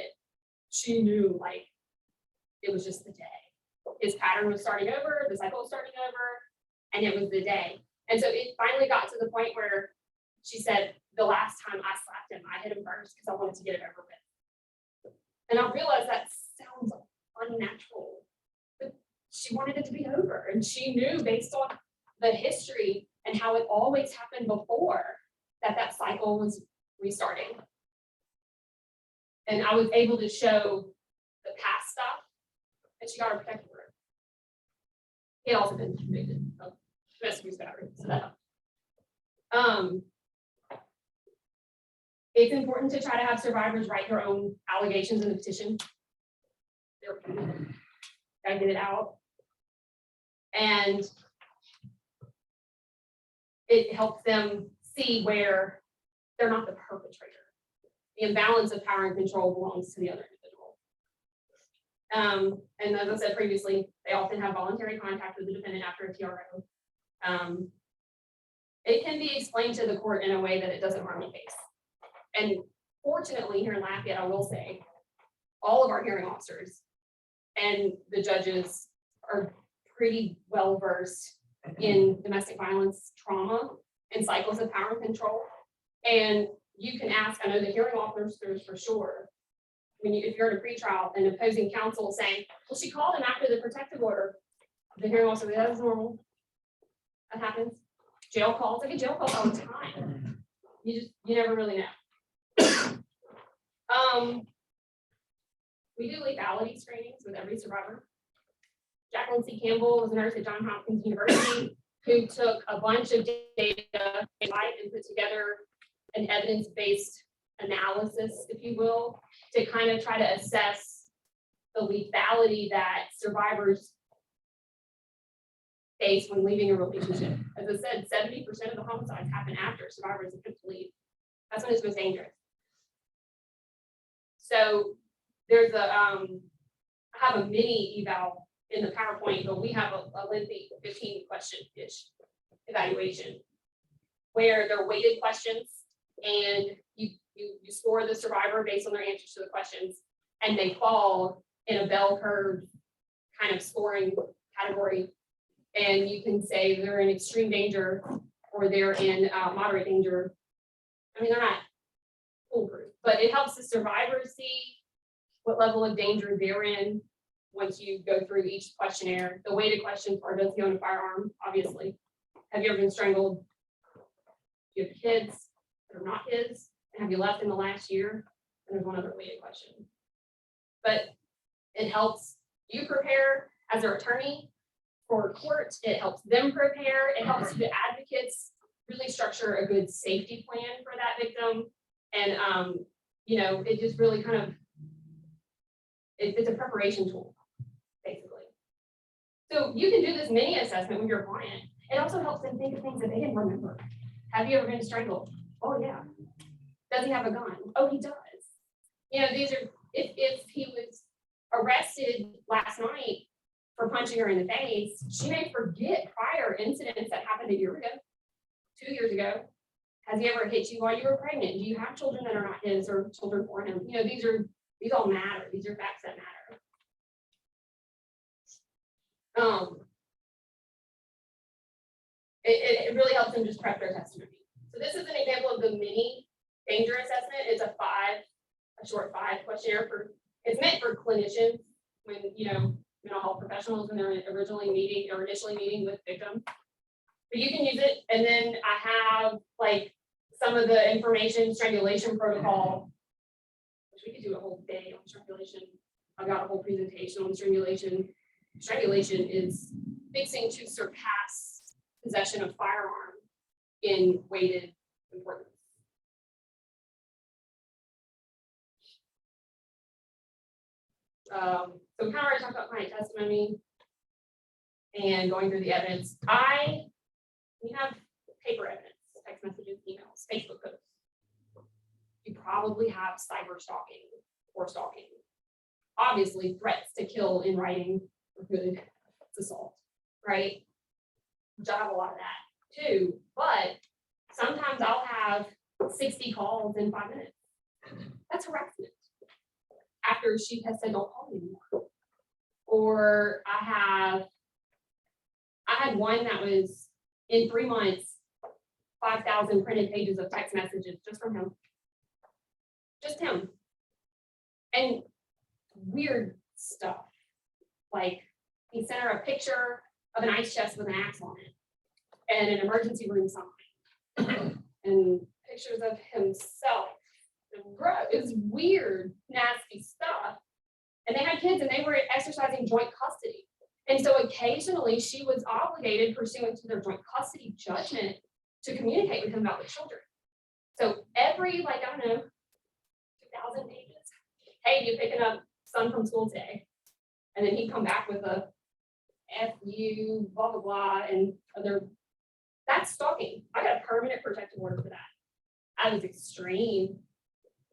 she knew like it was just the day. His pattern was starting over, the cycle was starting over, and it was the day. And so it finally got to the point where she said, the last time I slapped him, I hit him first because I wanted to get it over with. And I realized that sounds unnatural, but she wanted it to be over. And she knew based on the history and how it always happened before that cycle was restarting. And I was able to show the past stuff and she got her protective order. He had also been convicted of domestic abuse battery, so that helped. It's important to try to have survivors write their own allegations in the petition. Gotta get it out. And it helps them see where they're not the perpetrator. The imbalance of power and control belongs to the other individual. And as I said previously, they often have voluntary contact with the defendant after a TRO. It can be explained to the court in a way that it doesn't harm the case. And fortunately, here in Lafayette, I will say, all of our hearing officers and the judges are pretty well versed in domestic violence, trauma, and cycles of power and control. And you can ask, I know the hearing officers for sure, if you're in a pretrial and opposing counsel saying, well, she called him after the protective order, the hearing officer, that is normal. That happens. Jail calls, I get jail calls all the time. You never really know. We do lethality screenings with every survivor. Geralyn C. Campbell was a nurse at Johns Hopkins University who took a bunch of data and put together an evidence-based analysis, if you will, to kind of try to assess the lethality that survivors face when leaving a relationship. As I said, 70% of the homicides happen after survivors attempt to leave. That's when it's most dangerous. So there's I have a mini eval in the PowerPoint, but we have a lengthy 15 question-ish evaluation where they're weighted questions and you score the survivor based on their answers to the questions, and they fall in a bell curve kind of scoring category. And you can say they're in extreme danger or they're in moderate danger. I mean, they're not foolproof, but it helps the survivors see what level of danger they're in once you go through each questionnaire. The weighted questions are, does he own a firearm? Obviously. Have you ever been strangled? Do you have kids that are not his? And have you left in the last year? And there's one other weighted question. But it helps you prepare as their attorney for court. It helps them prepare. It helps the advocates really structure a good safety plan for that victim. And, it just really kind of, it's a preparation tool, basically. So you can do this mini assessment with your client. It also helps them think of things that they didn't remember. Have you ever been strangled? Oh, yeah. Does he have a gun? Oh, he does. These are, if he was arrested last night for punching her in the face, she may forget prior incidents that happened a year ago, 2 years ago. Has he ever hit you while you were pregnant? Do you have children that are not his or children for him? These all matter. These are facts that matter. It really helps them just prep their testimony. So this is an example of the mini danger assessment. It's a short 5 questionnaire it's meant for clinicians when, mental health professionals when they're initially meeting with victims. But you can use it. And then I have some of the information, strangulation protocol, which we could do a whole day on strangulation. I've got a whole presentation on strangulation. Strangulation is fixing to surpass possession of firearm in weighted importance. So we kind of already talked about client testimony and going through the evidence. We have paper evidence, text messages, emails, Facebook posts. You probably have cyber stalking or stalking. Obviously, threats to kill in writing are good. It's assault, right? Which I have a lot of that too. But sometimes I'll have 60 calls in 5 minutes. That's harassment. After she has said, don't call me anymore. Or I had one that was in 3 months, 5,000 printed pages of text messages just from him. Just him. And weird stuff. Like he sent her a picture of an ice chest with an axe on it and an emergency room sign and pictures of himself. It was weird, nasty stuff. And they had kids and they were exercising joint custody. And so occasionally she was obligated pursuant to their joint custody judgment to communicate with him about the children. So every every, like, I don't know, 2,000 pages. Hey, you picking up son from school today? And then he'd come back with a F you, blah, blah, blah, and other, that's stalking. I got a permanent protective order for that. That is extreme.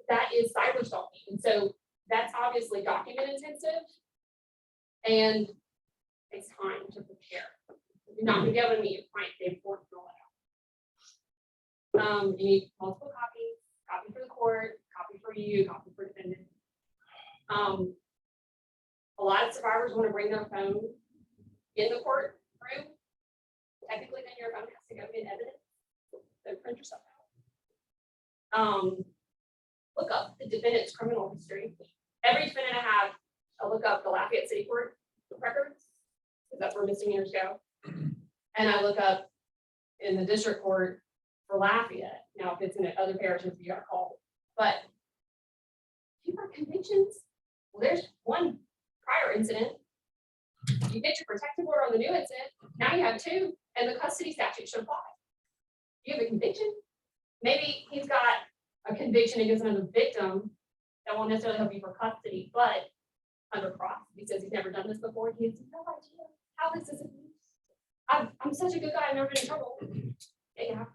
That is cyber stalking. And so that's obviously document intensive and takes time to prepare. You're not gonna be able to meet your client day before and fill it out. You need multiple copies, copy for the court, copy for you, copy for defendant. A lot of survivors want to bring their phone in the courtroom. Technically, then your phone has to go in evidence. So print yourself out. Look up the defendant's criminal history. Every defendant I look up the Lafayette City Court records, because that's where misdemeanors go. And I look up in the district court for Lafayette. Now, if it's in other parishes, you got called. But if you have convictions, well, there's one prior incident. You get your protective order on the new incident. Now you have two, and the custody statute should apply. You have a conviction. Maybe he's got a conviction against another victim that won't necessarily help you for custody, but under cross, because he's never done this before, he has no idea how this is abused. I'm such a good guy, I've never been in trouble. Yeah.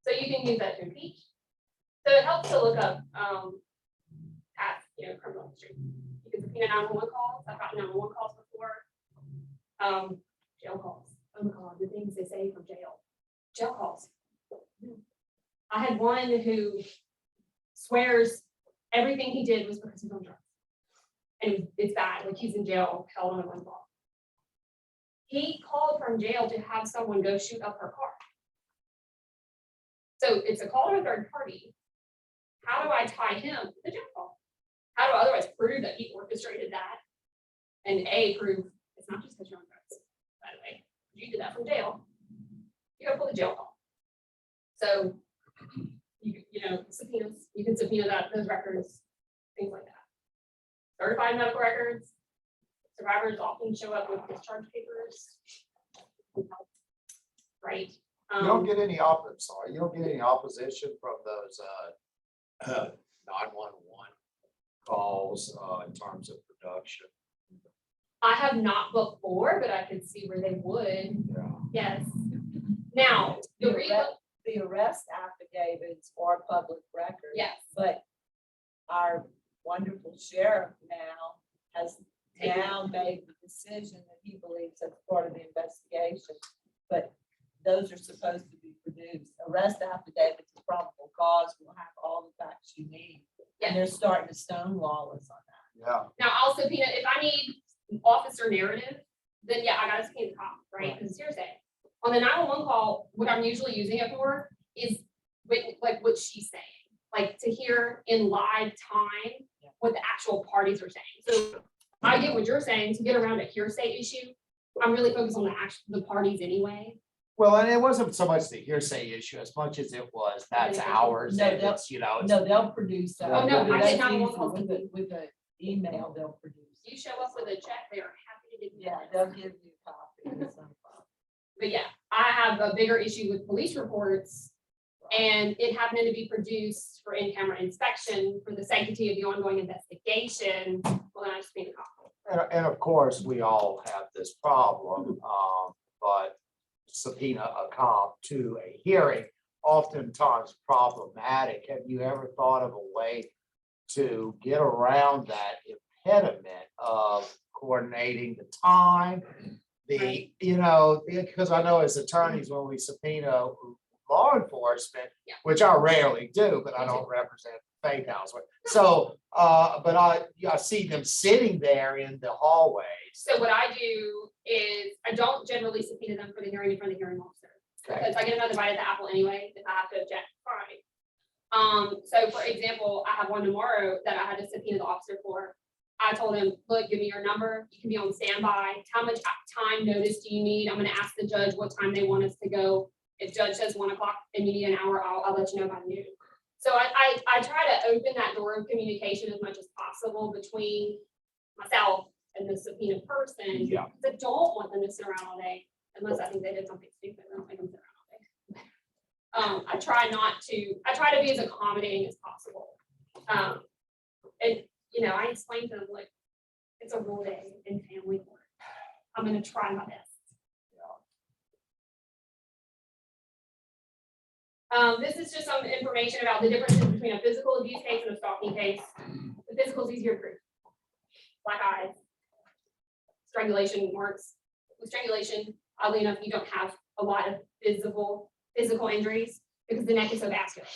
So you can use that to impeach. So it helps to look up past, criminal history. You can subpoena 911 calls. I've gotten 911 calls before. Jail calls. Oh my God, the things they say from jail. Jail calls. I had one who swears everything he did was because he was on drugs. And it's bad, like he's in jail, held on a one ball. He called from jail to have someone go shoot up her car. So it's a call to a third party. How do I tie him to the jail call? How do I otherwise prove that he orchestrated that? And prove it's not just because you're on drugs, by the way. You did that from jail. You gotta pull the jail call. So subpoenas, you can subpoena those records, things like that. Certified medical records. Survivors often show up with discharge papers. Right. You don't get any opposition from those 911 calls in terms of production. I have not before, but I could see where they would. Yeah. Yes. Now, the The arrest affidavits are public record. yes. But our wonderful sheriff now has now made the decision that he believes that's part of the investigation. But those are supposed to be produced. Arrest affidavits of probable cause will have all the facts you need. Yeah. And they're starting to stonewall us on that. Yeah. Now, I'll subpoena if I need officer narrative, then yeah, I gotta subpoena the cop, right? Because it's hearsay. On the 911 call, what I'm usually using it for is like what she's saying, like to hear in live time what the actual parties are saying. So I get what you're saying to get around a hearsay issue. I'm really focused on the parties anyway. Well, and it wasn't so much the hearsay issue as much as it was, that's ours, No, and it's, it's- No, they'll produce that. Oh, no, I get That's 911 easy. calls. With the email, they'll produce. You show up with a check, they are happy to give you Yeah, that. they'll give you a copy. It's no problem. But yeah, I have a bigger issue with police reports, and it happening to be produced for in-camera inspection for the sanctity of the ongoing investigation. Well, then I just made a copy. And of course, we all have this problem, but subpoena a cop to a hearing, oftentimes problematic. Have you ever thought of a way to get around that impediment of coordinating the time? Because I know as attorneys, when we subpoena law enforcement, Yeah. which I rarely do, but I Me too. don't represent Faith House. So, but I see them sitting there in the hallways. So what I do is I don't generally subpoena them for the hearing in front of the hearing officer, Okay. because I get another bite of the apple anyway, if I have to object, fine. So for example, I have one tomorrow that I had to subpoena the officer for. I told him, look, give me your number, you can be on standby, how much time notice do you need? I'm gonna ask the judge what time they want us to go. If judge says 1 o'clock and you need an hour, I'll let you know by noon. So I try to open that door of communication as much as possible between myself and the subpoena person. Yeah. Because I don't want them to sit around all day, unless I think they did something stupid, I don't make them sit around all day. I try to be as accommodating as possible. And, you know, I explained to them, like, it's a rule day in family court. I'm gonna try my best. This is just some information about the differences between a physical abuse case and a stalking case. The physical is easier to prove. Black eyes, strangulation marks. With strangulation, oddly enough, you don't have a lot of physical injuries because the neck is so vascular.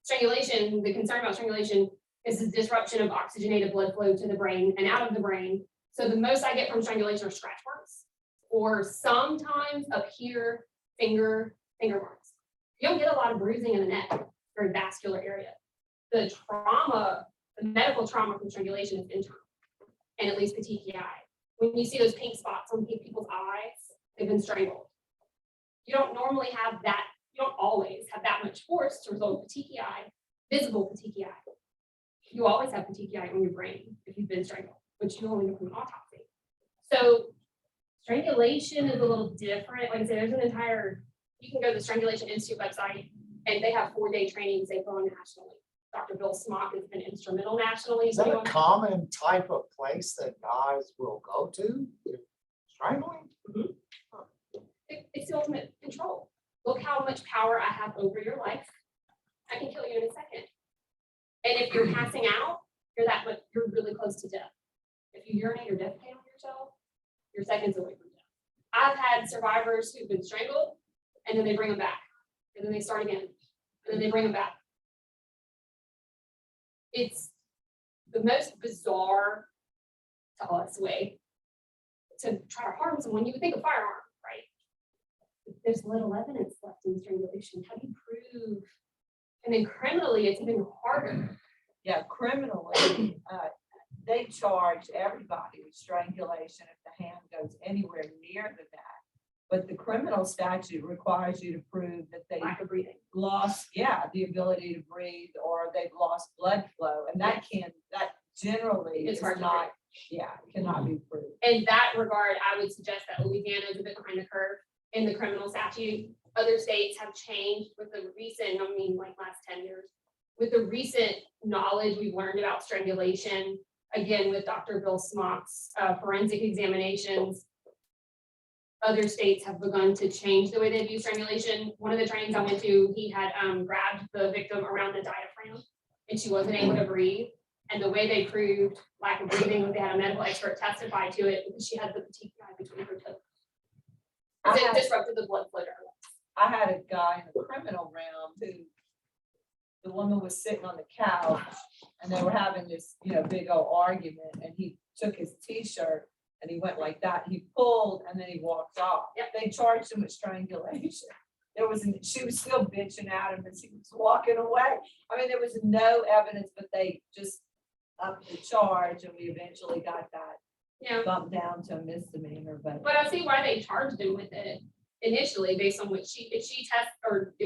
Strangulation, the concern about strangulation is the disruption of oxygenated blood flow to the brain and out of the brain. So the most I get from strangulation are scratch marks, or sometimes up here, finger marks. You don't get a lot of bruising in the neck, very vascular area. The trauma, the medical trauma from strangulation is internal, and at least petechiae. When you see those pink spots on people's eyes, they've been strangled. You don't normally have that, you don't always have that much force to result in petechiae, visible petechiae. You always have petechiae on your brain if you've been strangled, which you only know from an autopsy. So strangulation is a little different. Like I said, there's an entire, you can go to the Strangulation Institute website, and they have 4-day trainings they put on nationally. Dr. Bill Smock has been instrumental nationally. Is that a common type of place that guys will go to? Strangling? It's the ultimate control. Look how much power I have over your life. I can kill you in a second. And if you're passing out, you're really close to death. If you urinate or defecate on yourself, you're seconds away from death. I've had survivors who've been strangled, and then they bring them back, and then they start again, and then they bring them back. It's the most bizarre to us way to try to harm someone. You would think a firearm, right? There's little evidence left in strangulation. How do you prove? And then criminally, it's even harder. Yeah, criminally, they charge everybody with strangulation if the hand goes anywhere near the neck. But the criminal statute requires you to prove that they Lack of breathing. lost, the ability to breathe, or they've lost blood flow, and that generally It's is hard to not, cannot be proved. In that regard, I would suggest that Louisiana is a bit behind the curve in the criminal statute. Other states have changed with the recent, like last 10 years, with the recent knowledge we've learned about strangulation, again, with Dr. Bill Smock's forensic examinations. Other states have begun to change the way they view strangulation. One of the trainings I went to, he had grabbed the victim around the diaphragm, and she wasn't able to breathe. And the way they proved lack of breathing was they had a medical expert testify to it because she had the petechiae between her toes. It disrupted the blood flow to her lungs. I had a guy in the criminal realm who, the woman was sitting on the couch, and they were having this, big old argument, and he took his t-shirt and he went like that. He pulled and then he walked off. Yep. They charged him with strangulation. She was still bitching at him as he was walking away. I mean, there was no evidence, but they just upped the charge, and we eventually got that bumped down to a misdemeanor. But I see why they charged him with it initially, based on what if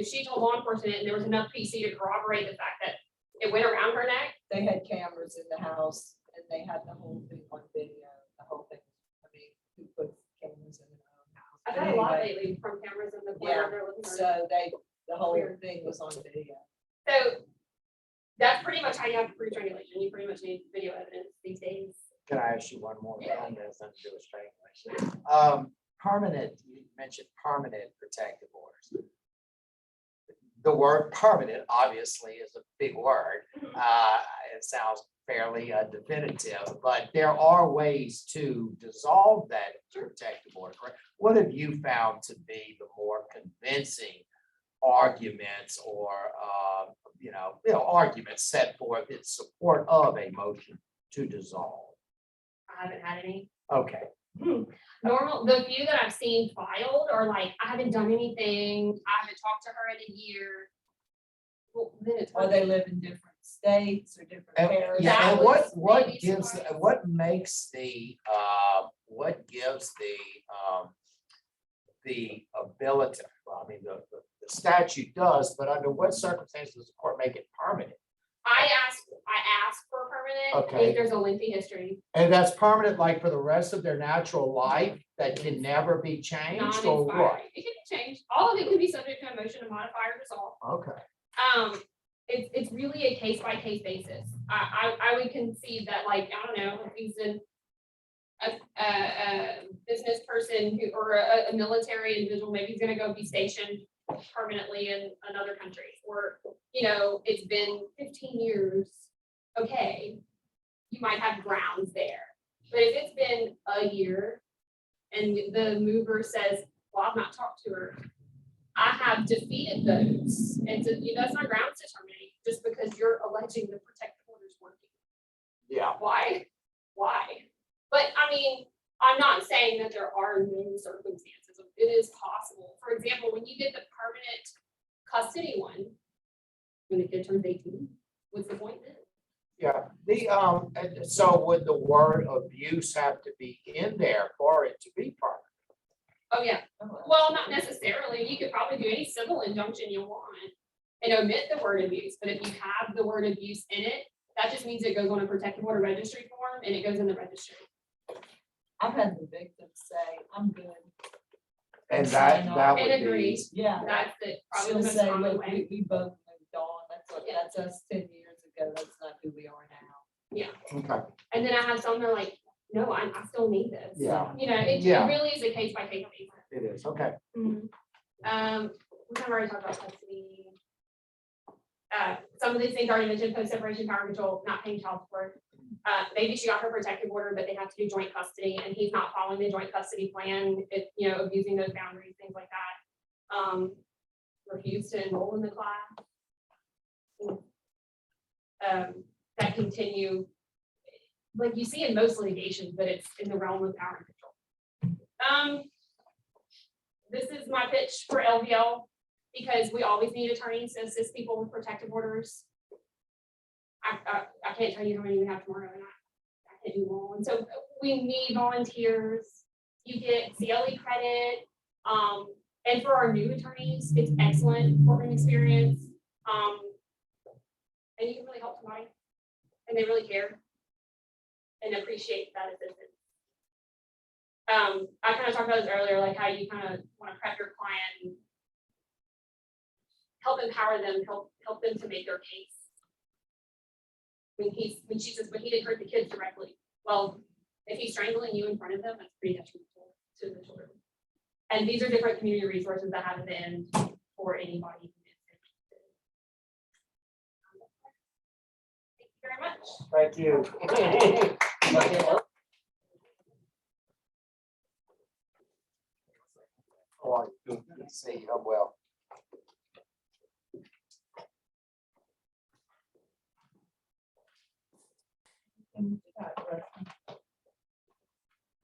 she told law enforcement and there was enough PC to corroborate the fact that it went around her neck. they had cameras in the house, and they had the whole thing on video. The whole thing. I mean, who puts cameras in their own house? I've But had a lot anyway, lately from cameras in the Yeah, corner of their living room. So the whole Weird. thing was on video. So that's pretty much how you have to prove strangulation. You pretty much need video evidence these days. Can I ask you one more thing? Yeah. That's nothing to do with strangulation. Permanent, you mentioned permanent protective orders. The word permanent obviously is a big word. It sounds fairly definitive, but there are ways to dissolve that protective order, correct? What have you found to be the more convincing arguments or, arguments set forth in support of a motion to dissolve? I haven't had any. Okay. The few that I've seen filed are like, I haven't done anything. I haven't talked to her in a year. Well, then it's Or they live in different states or different And, areas. yeah, and That was what maybe gives, surprising. what makes what gives the ability, well, I mean, the statute does, but under what circumstances does the court make it permanent? I asked for a permanent, Okay. if there's a lengthy history. And that's permanent, like for the rest of their natural life, that can never be changed, or what? Non-expiring. It can be change. All of it can be subject to a motion to modify or dissolve. Okay. It's really a case by case basis. I would concede that, like, I don't know, if he's a business person who, or a military individual, maybe he's gonna go be stationed permanently in another country, or, you know, it's been 15 years, okay, you might have grounds there. But if it's been a year and the mover says, well, I've not talked to her, I have defeated those. And so, you know, that's not grounds to terminate just because you're alleging the protective order's working. Yeah. Why? But I mean, I'm not saying that there are no circumstances. It is possible. For example, when you get the permanent custody one, when the kid turns 18, what's the point then? Yeah, and so would the word abuse have to be in there for it to be permanent? Oh, yeah. Well, not necessarily. You could probably do any civil injunction you want and omit the word abuse. But if you have the word abuse in it, that just means it goes on a protective order registry form and it goes in the registry. I've had the victim say, I'm good. And that And would agree. be, Yeah. That's the probably She'll the most say, common look, way. we both moved on. Yeah. That's us 10 years ago. That's not who we are now. okay, And then I have some that are like, no, I still need this. yeah, You know, it Yeah. really is a case by case basis. it is, okay. We kind of already talked about custody. Some of these things already mentioned, post separation power control, not paying child support. Maybe she got her protective order, but they have to do joint custody and he's not following the joint custody plan, you know, abusing those boundaries, things like that. Refused to enroll in the class. That continue, like you see in most litigations, but it's in the realm of power and control. This is my pitch for LVL, because we always need attorneys to assist people with protective orders. I can't tell you how many we have tomorrow, and I can't do them all. And so we need volunteers. You get CLE credit. And for our new attorneys, it's excellent courtroom experience. And you can really help somebody, and they really care and appreciate that assistance. I kind of talked about this earlier, like how you kind of want to prep your client and help empower them, help them to make their case. When she says, but he didn't hurt the kids directly. Well, if he's strangling you in front of them, that's pretty detrimental to the children. And these are different community resources that have at the end for anybody. Thank you very much. Thank you. How are you? Good to see you. I'm well.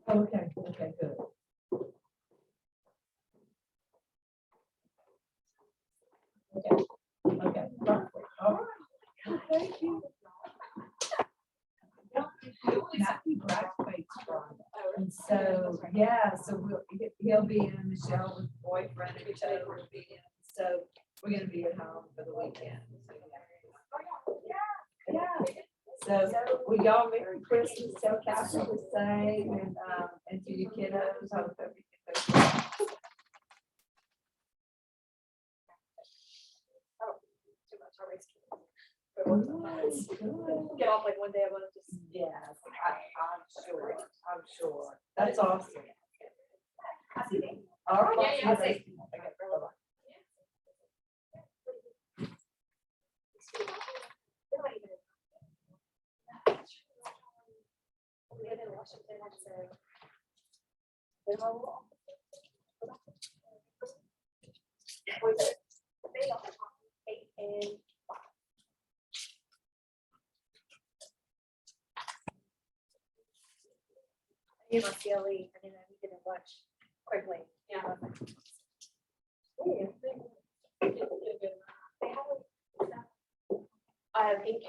Okay, good. Okay, perfect. All right. Thank you. Matthew graduates Friday. And so, yeah, so he'll be in, Michelle with boyfriend, and Michelle will be in, so we're gonna be at home for the weekend. Yeah. So we y'all Merry Christmas, tell Catherine the same, and to your kiddos, hope everything goes well. Get off like one day, I want to just. Yes, I'm sure. That's awesome. All right. Yeah, yeah, I'll say. Okay, bye-bye. You must CLE, and then I need to watch quickly. Yeah. I have 8K.